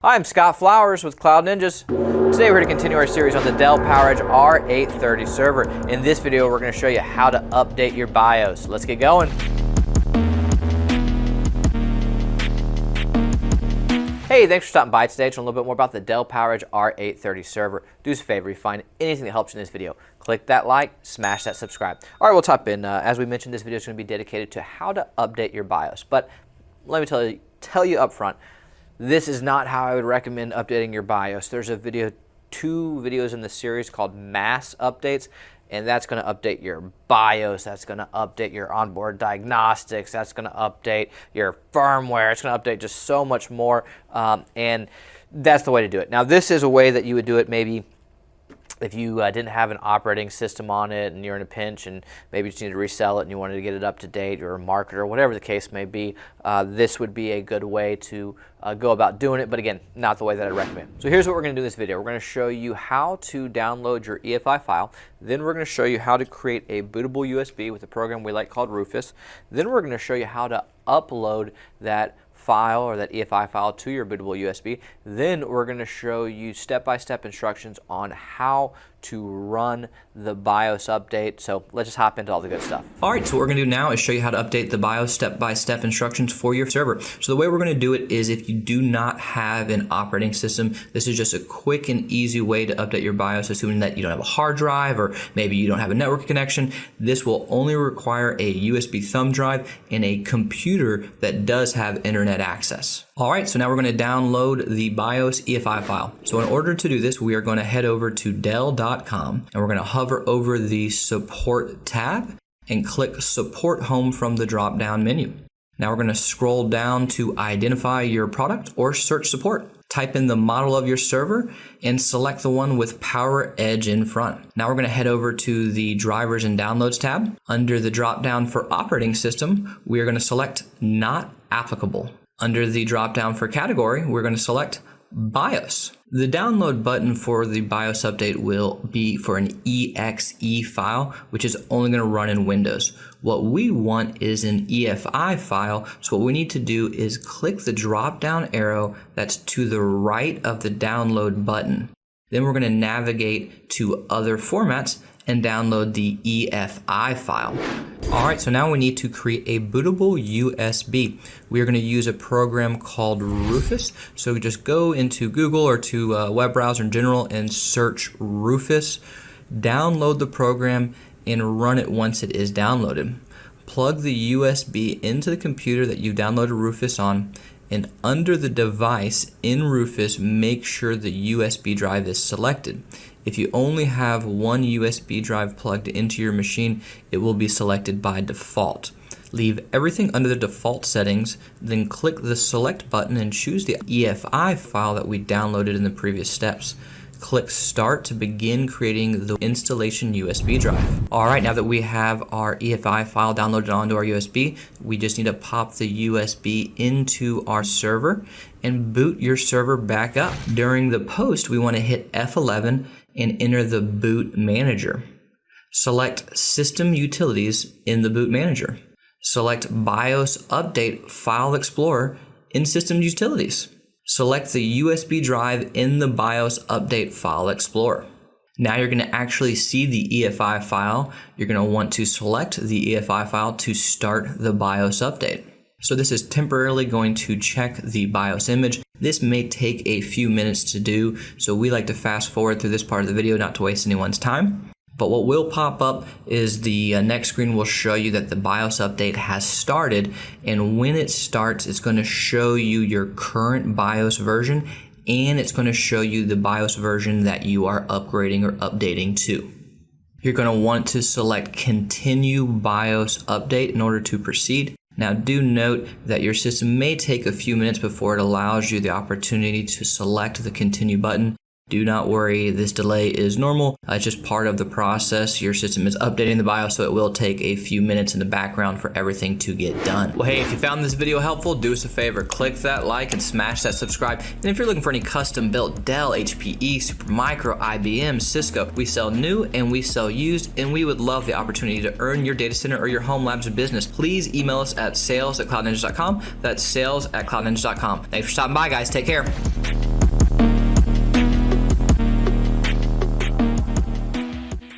I'm Scott Flowers with Cloud Ninjas. Today we're going to continue our series on the Dell PowerEdge R830 server. In this video we're going to show you how to update your BIOS. Let's get going. Hey, thanks for stopping by today to learn a little bit more about the Dell PowerEdge R830 server. Do us a favor, if you find anything that helps you in this video, click that like, smash that subscribe. All right, we'll top in. As we mentioned, this video is going to be dedicated to how to update your BIOS. But let me tell you up front, this is not how I would recommend updating your BIOS. There's two videos in the series called Mass Updates, and that's going to update your BIOS, that's going to update your onboard diagnostics, that's going to update your firmware, it's going to update just so much more, and that's the way to do it. Now, this is a way that you would do it maybe if you didn't have an operating system on it and you're in a pinch and maybe you just need to resell it and you wanted to get it up to date, or a marketer, whatever the case may be, this would be a good way to go about doing it, but again, not the way that I recommend. So here's what we're going to do in this video. We're going to show you how to download your EFI file. Then we're going to show you how to create a bootable USB with a program we like called Rufus. Then we're going to show you how to upload that file or that EFI file to your bootable USB. Then we're going to show you step-by-step instructions on how to run the BIOS update. So let's just hop into all the good stuff. All right, so what we're going to do now is show you how to update the BIOS step-by-step instructions for your server. So the way we're going to do it is, if you do not have an operating system, this is just a quick and easy way to update your BIOS, assuming that you don't have a hard drive or maybe you don't have a network connection. This will only require a USB thumb drive and a computer that does have internet access. All right, so now we're going to download the BIOS EFI file. So in order to do this, we are going to head over to Dell.com and we're going to hover over the Support tab and click Support Home from the drop-down menu. Now we're going to scroll down to identify your product or search support. Type in the model of your server and select the one with PowerEdge in front. Now we're going to head over to the Drivers and Downloads tab. Under the drop-down for Operating System, we are going to select Not Applicable. Under the drop-down for Category, we're going to select BIOS. The download button for the BIOS update will be for an EXE file, which is only going to run in Windows. What we want is an EFI file, so what we need to do is click the drop-down arrow that's to the right of the download button. Then we're going to navigate to Other Formats and download the EFI file. All right, so now we need to create a bootable USB. We are going to use a program called Rufus. So we just go into Google or to a web browser in general and search Rufus, download the program, and run it once it is downloaded. Plug the USB into the computer that you downloaded Rufus on, and under the device in Rufus, make sure the USB drive is selected. If you only have one USB drive plugged into your machine, it will be selected by default. Leave everything under the default settings, then click the select button and choose the EFI file that we downloaded in the previous steps. Click Start to begin creating the installation USB drive. All right, now that we have our EFI file downloaded onto our USB, we just need to pop the USB into our server and boot your server back up. During the post, we want to hit F11 and enter the boot manager. Select System Utilities in the boot manager. Select BIOS Update File Explorer in System Utilities. Select the USB drive in the BIOS Update File Explorer. Now you're going to actually see the EFI file. You're going to want to select the EFI file to start the BIOS update. So this is temporarily going to check the BIOS image. This may take a few minutes to do, so we like to fast forward through this part of the video not to waste anyone's time. But what will pop up is the next screen will show you that the BIOS update has started, and when it starts, it's going to show you your current BIOS version, and it's going to show you the BIOS version that you are upgrading or updating to. You're going to want to select Continue BIOS Update in order to proceed. Now do note that your system may take a few minutes before it allows you the opportunity to select the Continue button. Do not worry, this delay is normal. It's just part of the process. Your system is updating the BIOS, so it will take a few minutes in the background for everything to get done. Well, hey, if you found this video helpful, do us a favor, click that like and smash that subscribe. And if you're looking for any custom built Dell, HPE, Supermicro, IBM, Cisco, we sell new and we sell used, and we would love the opportunity to earn your data center or your home labs or business. Please email us at sales@cloudninjas.com. That's sales@cloudninjas.com. Thanks for stopping by, guys. Take care.